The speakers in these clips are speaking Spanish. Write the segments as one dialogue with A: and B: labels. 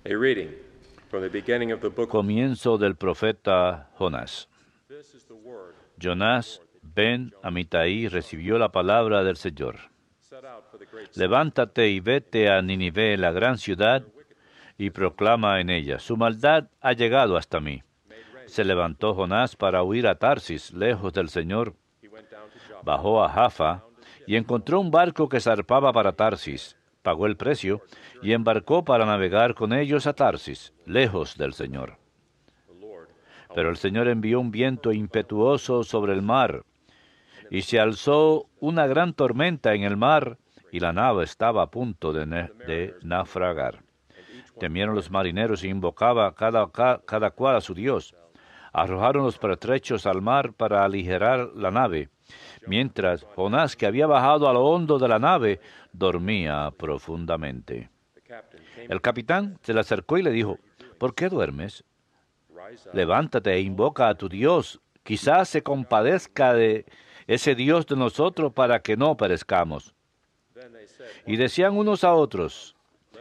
A: A reading from the beginning of the book.
B: Comienzo del profeta Jonás.
A: This is the word
B: Jonás ben Amittai recibió la palabra del Señor.
A: set out for the great city.
B: Levántate y vete a Nínive, la gran ciudad, y proclama en ella, su maldad ha llegado hasta mí. Se levantó Jonás para huir a Tarsis, lejos del Señor.
A: He went down to Joppa.
B: Bajó a Jaffa y encontró un barco que zarpaba para Tarsis. Pagó el precio y embarcó para navegar con ellos a Tarsis, lejos del Señor.
A: The Lord
B: Pero el Señor envió un viento impetuoso sobre el mar, y se alzó una gran tormenta en el mar, y la nave estaba a punto de naufragar. Temieron los marineros y invocaba cada cual a su Dios. Arrojaron los pertrechos al mar para aligerar la nave, mientras Jonás, que había bajado a lo hondo de la nave, dormía profundamente.
A: the captain came
B: El capitán se le acercó y le dijo, ¿por qué duermes?
A: rise up.
B: Levántate e invoca a tu Dios. Quizás se compadezca de ese Dios de nosotros para que no perezcamos.
A: Then they said,
B: Y decían unos a otros,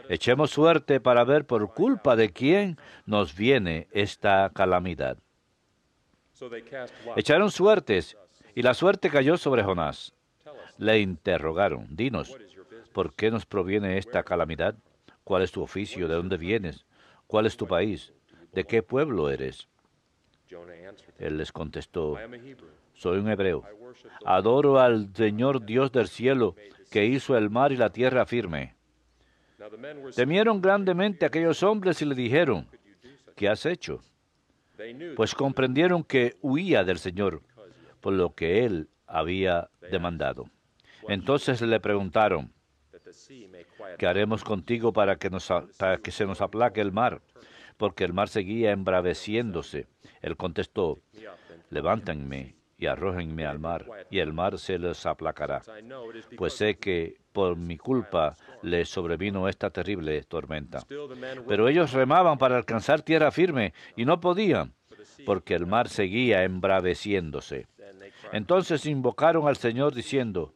B: echemos suerte para ver por culpa de quién nos viene esta calamidad.
A: so they cast lots.
B: Echaron suertes, y la suerte cayó sobre Jonás.
A: Tell us,
B: Le interrogaron, dinos,
A: what is your business?
B: ¿por qué nos proviene esta calamidad? ¿Cuál es tu oficio? ¿De dónde vienes? ¿Cuál es tu país? ¿De qué pueblo eres?
A: Jonah answered them,
B: Él les contestó,
A: I am a Hebrew.
B: soy un hebreo.
A: I worship the
B: Adoro al Señor Dios del cielo, que hizo el mar y la tierra firme.
A: Now the men were
B: Temieron grandemente aquellos hombres y le dijeron,
A: could you do such?
B: ¿qué has hecho?
A: They knew
B: Pues comprendieron que huía del Señor, por lo que Él había demandado. Entonces le preguntaron,
A: that the sea may quiet
B: ¿qué haremos contigo para que se nos aplaque el mar? Porque el mar seguía embraveciéndose. Él contestó,
A: me up, and
B: levántenme y arrójenme al mar, y el mar se les aplacará.
A: I know it is
B: Pues
A: because
B: sé que por mi culpa les sobrevino esta terrible tormenta.
A: still the men were
B: Pero ellos remaban para alcanzar tierra firme, y no podían, porque el mar seguía embraveciéndose.
A: then they cried,
B: Entonces invocaron al Señor diciendo,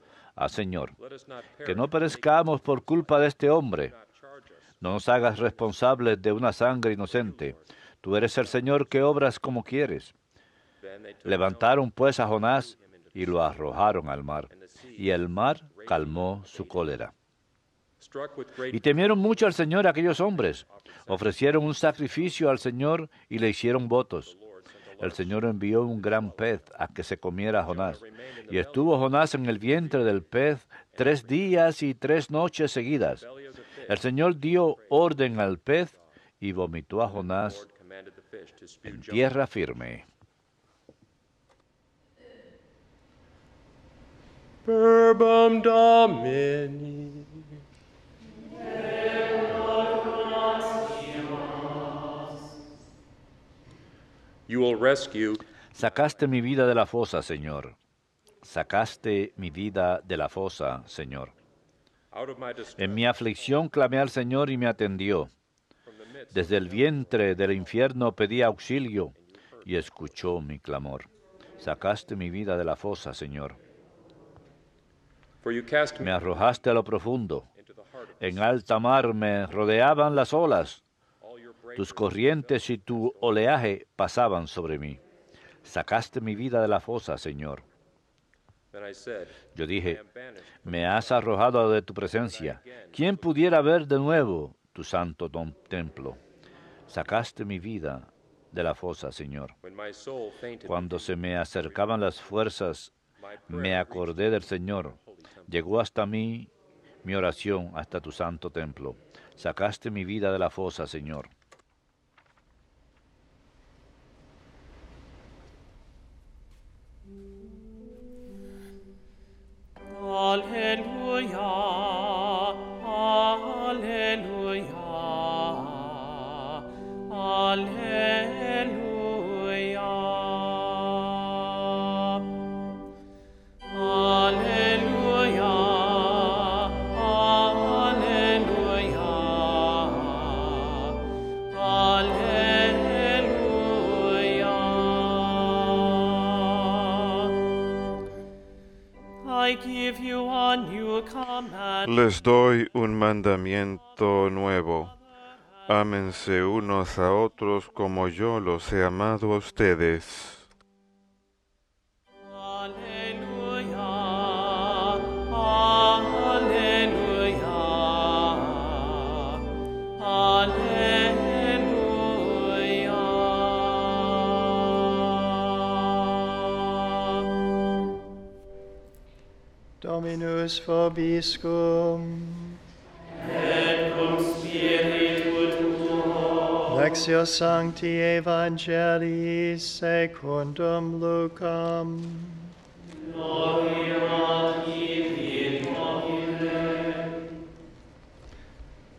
B: Señor,
A: let us not
B: que
A: perish,
B: no perezcamos por culpa de este hombre.
A: not charge us.
B: No nos hagas responsables de una sangre inocente. Tú eres el Señor que obras como quieres.
A: Then they took
B: Levantaron pues a Jonás y lo arrojaron al mar, y el mar calmó su cólera.
A: struck with great
B: Y temieron mucho al Señor aquellos hombres. Ofrecieron un sacrificio al Señor y le hicieron votos. El Señor envió un gran pez a que se comiera a Jonás. Y estuvo Jonás en el vientre del pez 3 días y 3 noches seguidas.
A: belly of the fish.
B: El Señor dio orden al pez y vomitó a
A: The
B: Jonás
A: Lord commanded the fish to spew
B: en
A: Jonah.
B: tierra firme.
A: Verbum Domini. You will rescue
B: Sacaste mi vida de la fosa, Señor. Sacaste mi vida de la fosa, Señor.
A: out of my distress
B: En mi aflicción clamé al Señor y me atendió.
A: from the midst.
B: Desde el vientre del infierno pedí auxilio y escuchó mi clamor. Sacaste mi vida de la fosa, Señor.
A: For you cast me
B: Me arrojaste a lo profundo.
A: into the heart of
B: En alta mar me rodeaban las olas.
A: all your breakers.
B: Tus corrientes y tu oleaje pasaban sobre mí. Sacaste mi vida de la fosa, Señor.
A: Then I said,
B: Yo
A: I
B: dije,
A: am banished.
B: me has arrojado de tu presencia. ¿Quién pudiera ver de nuevo tu santo templo? Sacaste mi vida de la fosa, Señor.
A: When my soul fainted,
B: Cuando se me acercaban las fuerzas,
A: my
B: me
A: prayer
B: acordé del Señor. Llegó hasta mí mi oración, hasta tu santo templo. Sacaste mi vida de la fosa, Señor.
C: Alleluia, alleluia, alleluia. Alleluia, alleluia, alleluia. I give you a new command.
D: Les doy un mandamiento nuevo. Ámense unos a otros como yo los he amado a ustedes.
C: Alleluia, alleluia, alleluia.
E: Dominus vobiscum.
C: Et cum spiritu tuo.
E: Lectio Sancti Evangelii secundum Lucam.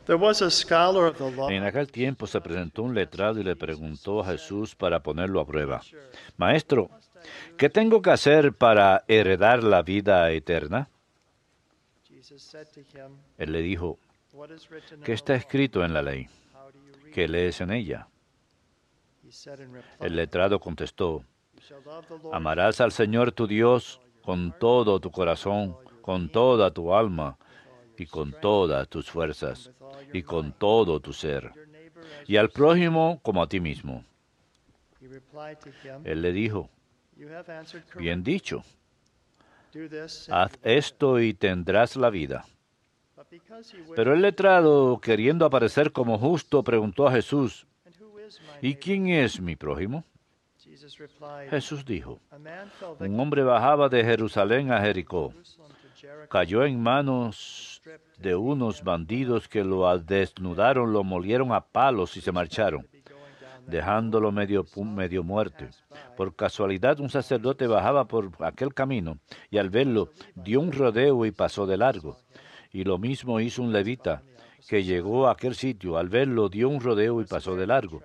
E: There was a scholar of the law.
B: En aquel tiempo se presentó un letrado y le preguntó a Jesús para ponerlo a prueba: Maestro, ¿qué tengo que hacer para heredar la vida eterna?
E: Jesus said to him,
B: Él le dijo:
E: "What is written in
B: ¿qué
E: the
B: está
E: law?
B: escrito en la ley?
E: How do you read
B: ¿Qué
E: it?"
B: lees en ella?
E: He said in reply,
B: El letrado contestó:
E: "You shall love the Lord
B: Amarás al Señor tu Dios con todo tu corazón, con toda tu alma y con todas tus fuerzas y con todo tu ser,
E: your neighbor as
B: y al prójimo como a ti mismo.
E: He replied to him,
B: Él le dijo:
E: "You have answered
B: Bien
E: correctly.
B: dicho,
E: Do this."
B: haz esto y tendrás la vida.
E: But because he wished,
B: Pero el letrado, queriendo aparecer como justo, preguntó a Jesús:
E: "And who is my
B: ¿Y
E: neighbor?"
B: quién es mi prójimo?
E: Jesus replied,
B: Jesús dijo:
E: "A man fell
B: Un hombre bajaba de Jerusalén a Jericó,
E: Jerusalem to Jericho,
B: cayó en manos de unos bandidos que lo desnudaron, lo molieron a palos y se marcharon,
E: be going down
B: dejándolo medio muerto. Por casualidad un sacerdote bajaba por aquel camino y al verlo dio un rodeo y pasó de largo. Y lo mismo hizo un levita, que llegó a aquel sitio, al verlo dio un rodeo y pasó de largo.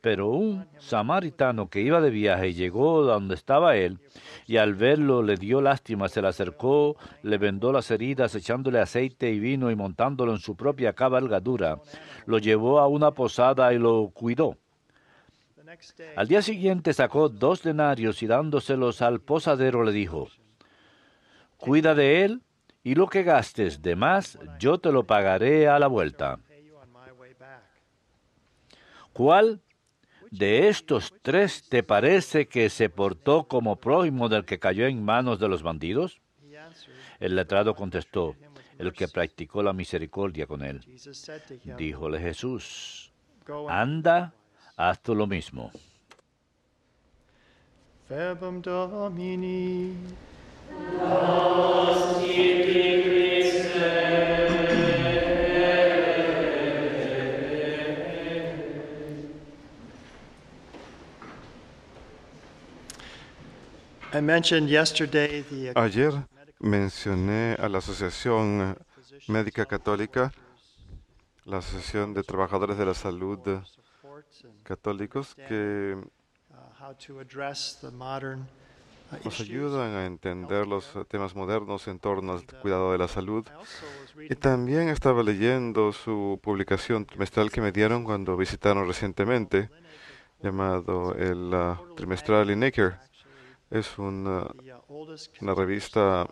B: Pero un samaritano que iba de viaje llegó donde estaba él, y al verlo le dio lástima, se le acercó, le vendó las heridas, echándole aceite y vino y montándolo en su propia cabalgadura, lo llevó a una posada y lo cuidó.
E: The next day,
B: Al día siguiente sacó 2 denarios y dándoselos al posadero le dijo: Cuida de él, y lo que gastes de más yo te lo pagaré a la vuelta.
E: pay you on my way back.
B: ¿Cuál de estos 3 te parece que se portó como prójimo del que cayó en manos de los bandidos?
E: He answered,
B: El letrado contestó: el que practicó la misericordia con él.
E: Jesus said to him,
B: Díjole Jesús:
E: "Go and
B: Anda, haz tú lo mismo.
E: verbum Domini." I mentioned yesterday the
D: Ayer mencioné a la Asociación Médica Católica, la Asociación de Trabajadores de la Salud
E: supports and
D: Católicos, que
E: how to address the modern
D: nos
E: issues.
D: ayudan a entender los temas modernos en torno al cuidado de la salud.
E: I also was
D: Y
E: reading
D: también estaba leyendo su publicación trimestral que me dieron cuando visitaron recientemente, llamado el trimestral Lineker. Es una
E: the oldest
D: revista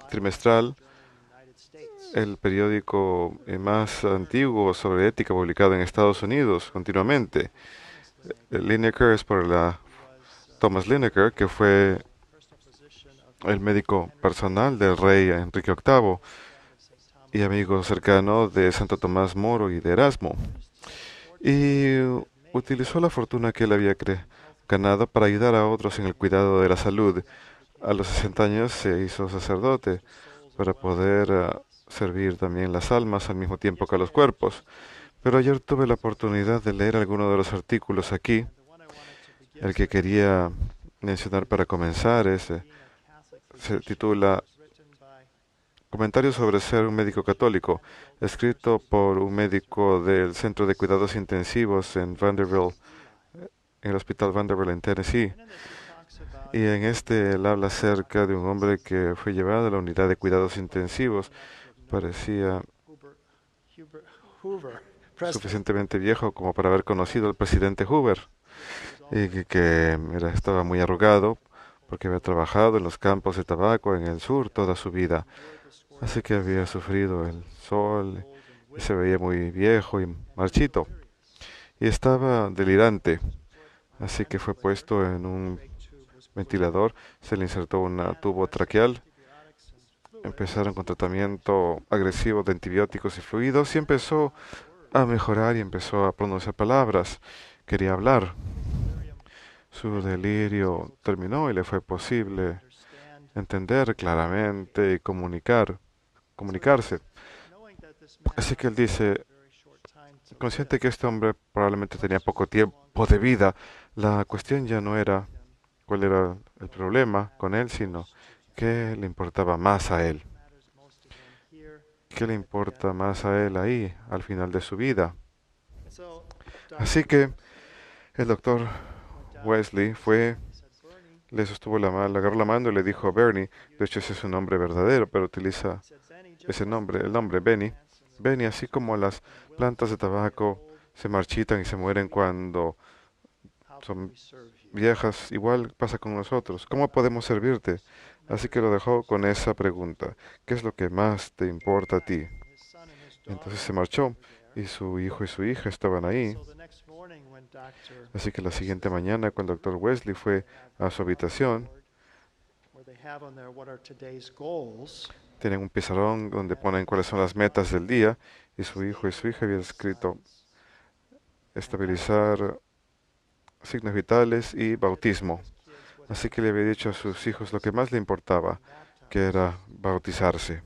D: trimestral,
E: United States.
D: el periódico más antiguo sobre ética publicado en Estados Unidos continuamente. Lineker es por Thomas Lineker, que fue
E: Personal physician of
D: el médico personal del rey Enrique VIII y amigo cercano de Santo Tomás Moro y de Erasmo. Y utilizó la fortuna que él había ganado para ayudar a otros en el cuidado de la salud. A los 60 años se hizo sacerdote para poder servir también las almas al mismo tiempo que a los cuerpos. Pero ayer tuve la oportunidad de leer algunos de los artículos aquí. El que quería mencionar para comenzar se titula Comentarios sobre ser un médico católico, escrito por un médico del Centro de Cuidados Intensivos en Vanderbilt, en el Hospital Vanderbilt en Tennessee. Y en él habla acerca de un hombre que fue llevado a la unidad de cuidados intensivos. Parecía
E: Hoover, President.
D: suficientemente viejo como para haber conocido al presidente Hoover, y que estaba muy arrugado porque había trabajado en los campos de tabaco en el sur toda su vida. Así que había sufrido el sol y se veía muy viejo y marchito. y estaba delirante. Así que fue puesto en un ventilador, se le insertó un tubo traqueal, empezaron con tratamiento agresivo de antibióticos y fluidos y empezó a mejorar y empezó a pronunciar palabras. Quería hablar. Su delirio terminó y le fue posible entender claramente y comunicarse. Así que él dice, consciente que este hombre probablemente tenía poco tiempo de vida, la cuestión ya no era cuál era el problema con él, sino qué le importaba más a él. ¿Qué le importa más a él ahí, al final de su vida? Así que el doctor Wesley le sostuvo la mano, le agarró la mano y le dijo a Bernie, de hecho ese es su nombre verdadero, pero utiliza ese nombre, el nombre Benny. Benny, así como las plantas de tabaco se marchitan y se mueren cuando son viejas, igual pasa con nosotros. ¿Cómo podemos servirte? Así que lo dejó con esa pregunta. ¿Qué es lo que más te importa a ti? Entonces se marchó y su hijo y su hija estaban ahí. Así que la siguiente mañana, cuando el doctor Wesley fue a su habitación, tienen un pizarrón donde ponen cuáles son las metas del día y su hijo y su hija habían escrito estabilizar signos vitales y bautismo. Así que le había dicho a sus hijos lo que más le importaba, que era bautizarse.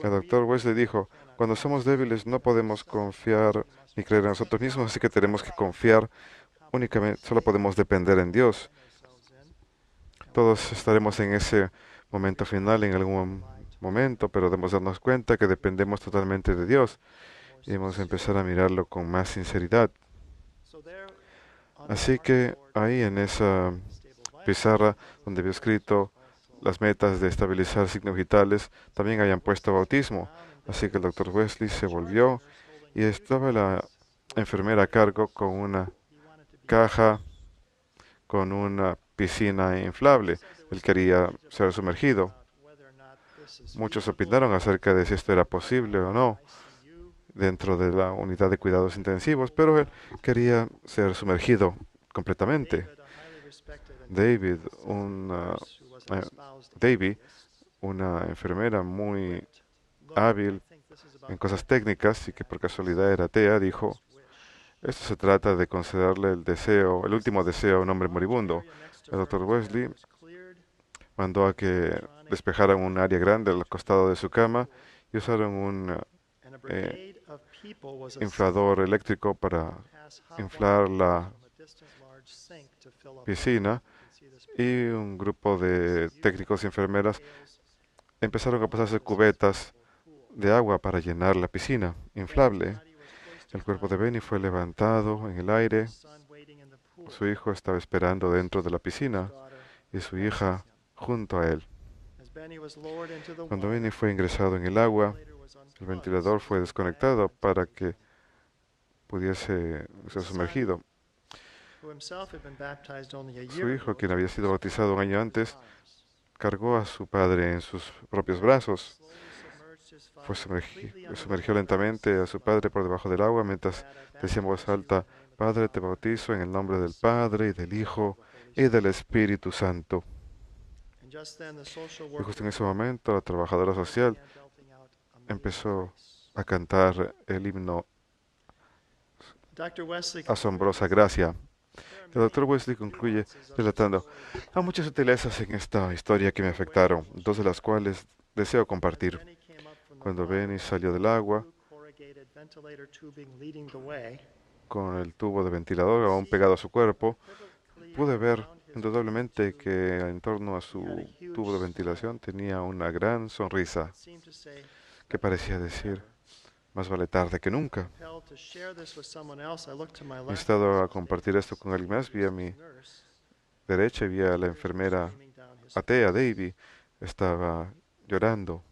D: El doctor Wesley dijo, cuando somos débiles no podemos confiar ni creer en nosotros mismos, así que tenemos que confiar únicamente, solo podemos depender en Dios. Todos estaremos en ese momento final en algún momento, pero debemos darnos cuenta que dependemos totalmente de Dios y debemos empezar a mirarlo con más sinceridad. Así que ahí en esa pizarra donde había escrito las metas de estabilizar signos vitales, también hayan puesto bautismo. Así que el doctor Wesley se volvió y estaba la enfermera a cargo con una caja con una piscina inflable. Él quería ser sumergido. Muchos opinaron acerca de si esto era posible o no dentro de la unidad de cuidados intensivos, pero él quería ser sumergido completamente. Davy, una enfermera muy hábil en cosas técnicas y que por casualidad era atea, dijo, esto se trata de concederle el deseo, el último deseo a un hombre moribundo. El doctor Wesley mandó a que despejaran un área grande al costado de su cama y usaron un inflador eléctrico para inflar la piscina y un grupo de técnicos y enfermeras empezaron a pasarse cubetas de agua para llenar la piscina inflable. El cuerpo de Benny fue levantado en el aire. Su hijo estaba esperando dentro de la piscina y su hija junto a él. Cuando Benny fue ingresado en el agua, el ventilador fue desconectado para que pudiese ser sumergido. Su hijo, quien había sido bautizado un año antes, cargó a su padre en sus propios brazos. Sumergió lentamente a su padre por debajo del agua mientras decía en voz alta, Padre, te bautizo en el nombre del Padre y del Hijo y del Espíritu Santo. Y justo en ese momento, la trabajadora social empezó a cantar el himno Asombrosa Gracia. El doctor Wesley concluye relatando, hay muchas sutilezas en esta historia que me afectaron, dos de las cuales deseo compartir. Cuando Benny salió del agua, con el tubo de ventilador aún pegado a su cuerpo, pude ver indudablemente que en torno a su tubo de ventilación tenía una gran sonrisa que parecía decir, más vale tarde que nunca. Instado a compartir esto con alguien más, vi a mi derecha y vi a la enfermera atea, Davy, estaba llorando.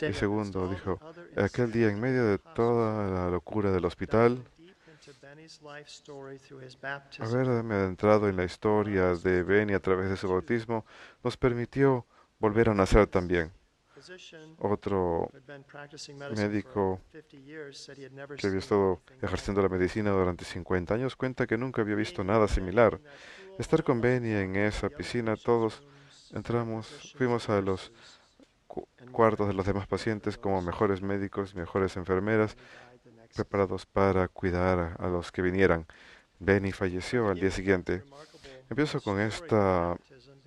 D: Y segundo, dijo, aquel día en medio de toda la locura del hospital, haberme adentrado en la historia de Benny a través de su bautismo, nos permitió volver a nacer también. Otro médico que había estado ejerciendo la medicina durante 50 años cuenta que nunca había visto nada similar. Estar con Benny en esa piscina, todos fuimos a los cuartos de los demás pacientes como mejores médicos, mejores enfermeras, preparados para cuidar a los que vinieran. Benny falleció al día siguiente. Empiezo con esta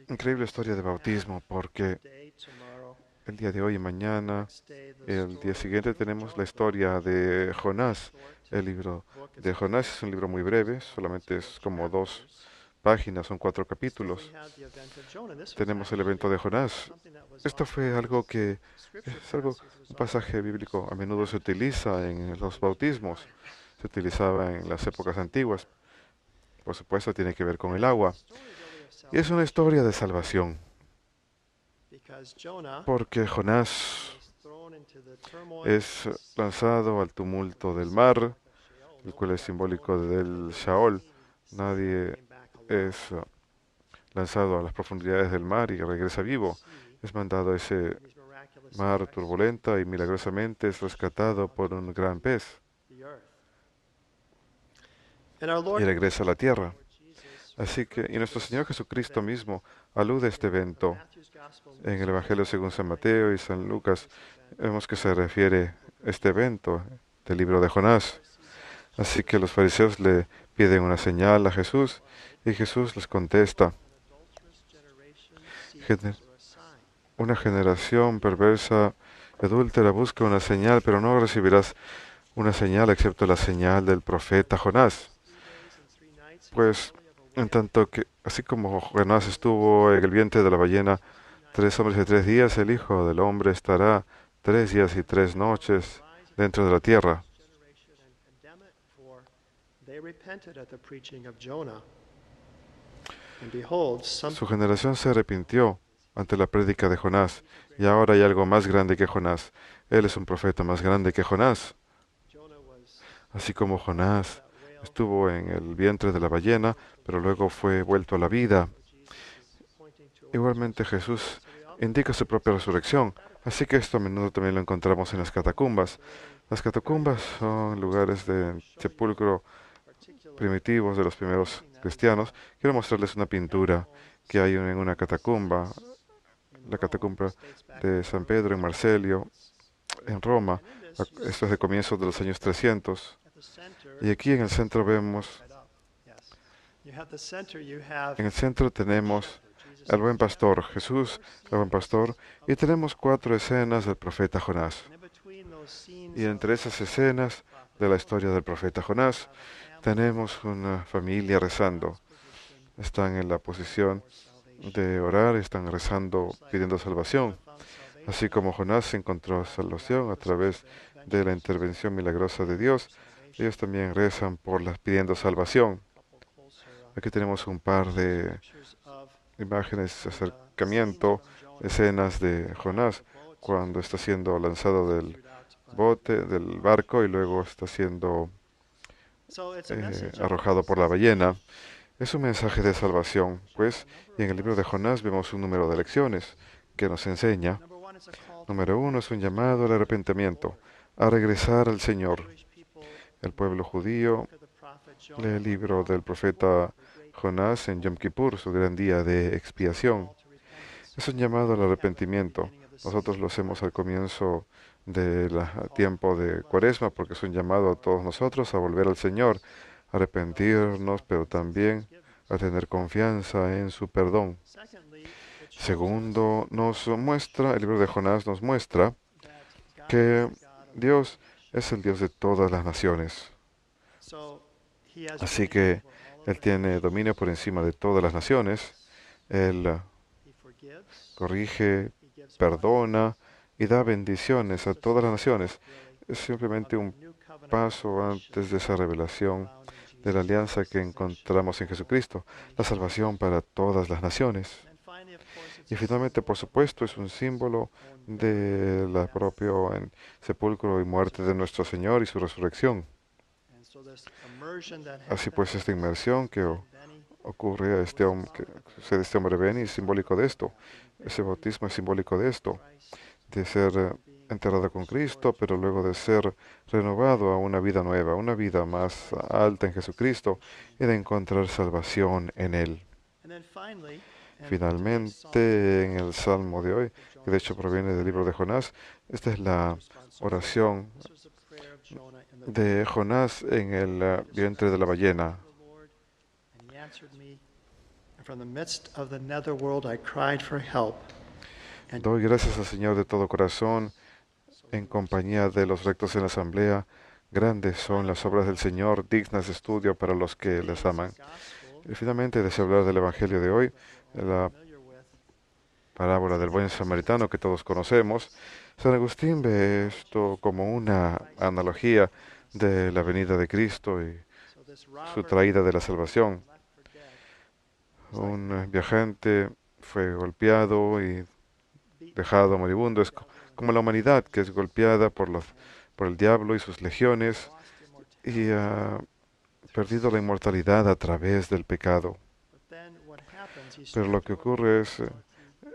D: increíble historia de bautismo porque el día de hoy y mañana, el día siguiente, tenemos la historia de Jonás. El libro de Jonás es un libro muy breve, solamente es como 2 páginas, son 4 capítulos. Tenemos el evento de Jonás. Esto fue un pasaje bíblico a menudo se utiliza en los bautismos, se utilizaba en las épocas antiguas. Por supuesto, tiene que ver con el agua. Y es una historia de salvación, porque Jonás es lanzado al tumulto del mar, el cual es simbólico del Sheol. Nadie es lanzado a las profundidades del mar y regresa vivo. Es mandado a ese mar turbulenta y milagrosamente es rescatado por un gran pez y regresa a la tierra. Así que, y nuestro Señor Jesucristo mismo alude a este evento en el Evangelio según San Mateo y San Lucas. Vemos que se refiere a este evento del libro de Jonás. Así que los fariseos le piden una señal a Jesús y Jesús les contesta: una generación perversa y adúltera busca una señal, pero no recibirás una señal excepto la señal del profeta Jonás. Pues, en tanto que, así como Jonás estuvo en el vientre de la ballena 3 hombres y 3 días, el Hijo del Hombre estará 3 días y 3 noches dentro de la tierra. Su generación se arrepintió ante la prédica de Jonás, y ahora hay algo más grande que Jonás. Él es un profeta más grande que Jonás. Así como Jonás estuvo en el vientre de la ballena, pero luego fue vuelto a la vida. Igualmente Jesús indica su propia resurrección, así que esto a menudo también lo encontramos en las catacumbas. Las catacumbas son lugares de sepulcro primitivos de los primeros cristianos. Quiero mostrarles una pintura que hay en una catacumba, la catacumba de San Pedro en Marselio, en Roma. Esto es de comienzos de los años 300. Y aquí en el centro vemos, en el centro tenemos al buen pastor, Jesús, el buen pastor, y tenemos 4 escenas del profeta Jonás. Y entre esas escenas de la historia del profeta Jonás, tenemos una familia rezando. Están en la posición de orar, están rezando, pidiendo salvación. Así como Jonás encontró salvación a través de la intervención milagrosa de Dios, ellos también rezan pidiendo salvación. Aquí tenemos un par de imágenes de acercamiento, escenas de Jonás, cuando está siendo lanzado del barco y luego está siendo arrojado por la ballena. Es un mensaje de salvación, pues, y en el libro de Jonás vemos un número de lecciones que nos enseña. Número 1 es un llamado al arrepentimiento, a regresar al Señor. El pueblo judío lee el libro del profeta Jonás en Yom Kippur, su gran día de expiación. Es un llamado al arrepentimiento. Nosotros lo hacemos al comienzo del tiempo de Cuaresma, porque es un llamado a todos nosotros a volver al Señor, a arrepentirnos, pero también a tener confianza en su perdón. Segundo, el libro de Jonás nos muestra que Dios es el Dios de todas las naciones. Así que Él tiene dominio por encima de todas las naciones. Él corrige, perdona y da bendiciones a todas las naciones. Es simplemente un paso antes de esa revelación de la alianza que encontramos en Jesucristo, la salvación para todas las naciones. Y finalmente, por supuesto, es un símbolo de la propia sepulcro y muerte de nuestro Señor y su resurrección. Así pues, esta inmersión que ocurre a este hombre Benny es simbólico de esto. Ese bautismo es simbólico de esto. de ser enterrado con Cristo, pero luego de ser renovado a una vida nueva, una vida más alta en Jesucristo y de encontrar salvación en Él.
E: And then finally, and
D: Finalmente, en el Salmo de hoy, que de hecho proviene del libro de Jonás, esta es la oración
E: this was the prayer of Jonah in the
D: de Jonás en el vientre de la ballena.
E: the Lord, and he answered me. And from the midst of the netherworld I cried for help. And
D: Doy gracias al Señor de todo corazón, en compañía de los rectos en la asamblea. Grandes son las obras del Señor, dignas de estudio para los que les aman.
E: gospel
D: Y finalmente deseo hablar del Evangelio de hoy, de la
E: familiar with,
D: parábola del buen samaritano que todos conocemos. San Agustín ve esto como una analogía de la venida de Cristo y
E: so this
D: su
E: robber
D: traída de la salvación.
E: left for dead,
D: Un viajante fue golpeado y
E: beaten
D: dejado moribundo. Es como la humanidad que es golpeada por el diablo y sus legiones
E: lost immortality.
D: y ha perdido la inmortalidad a través del pecado.
E: But then what happens? He's
D: Pero lo que
E: stripped of
D: ocurre
E: immortality.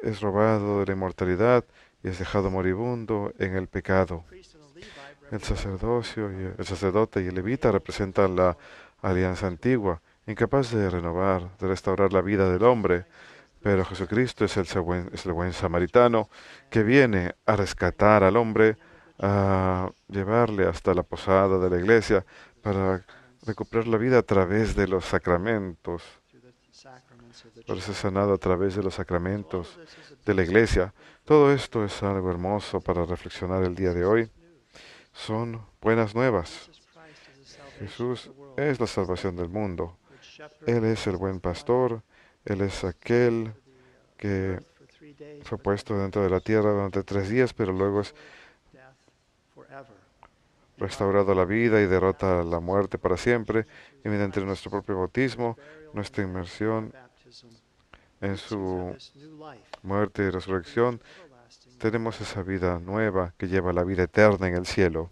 D: es robado de la inmortalidad y es dejado moribundo en el pecado.
E: Priest and a Levite
D: El
E: represent
D: el sacerdote y el levita representan la alianza antigua, incapaz de renovar, de restaurar la vida del hombre. Pero Jesucristo es el buen samaritano que viene a rescatar al hombre, a llevarle hasta la posada de la iglesia para recuperar la vida a través de los sacramentos,
E: through the sacraments of the
D: para
E: church.
D: ser sanado a través de los sacramentos
E: All of this is a
D: de la iglesia. Todo esto es algo hermoso para reflexionar el día de hoy. Son buenas nuevas.
E: Jesus Christ is the salvation of
D: Jesús
E: the world.
D: es la salvación del mundo.
E: Good shepherd,
D: Él es el buen pastor. Él es aquel que
E: earth for 3 days,
D: fue
E: but
D: puesto dentro de la tierra durante 3 días, pero luego es
E: death forever.
D: restaurado a la vida y derrota la muerte para siempre. Y mediante nuestro propio bautismo, nuestra inmersión
E: Baptism,
D: en
E: we
D: su
E: have this new life,
D: muerte y resurrección,
E: everlasting.
D: tenemos esa vida nueva que lleva a la vida eterna en el cielo.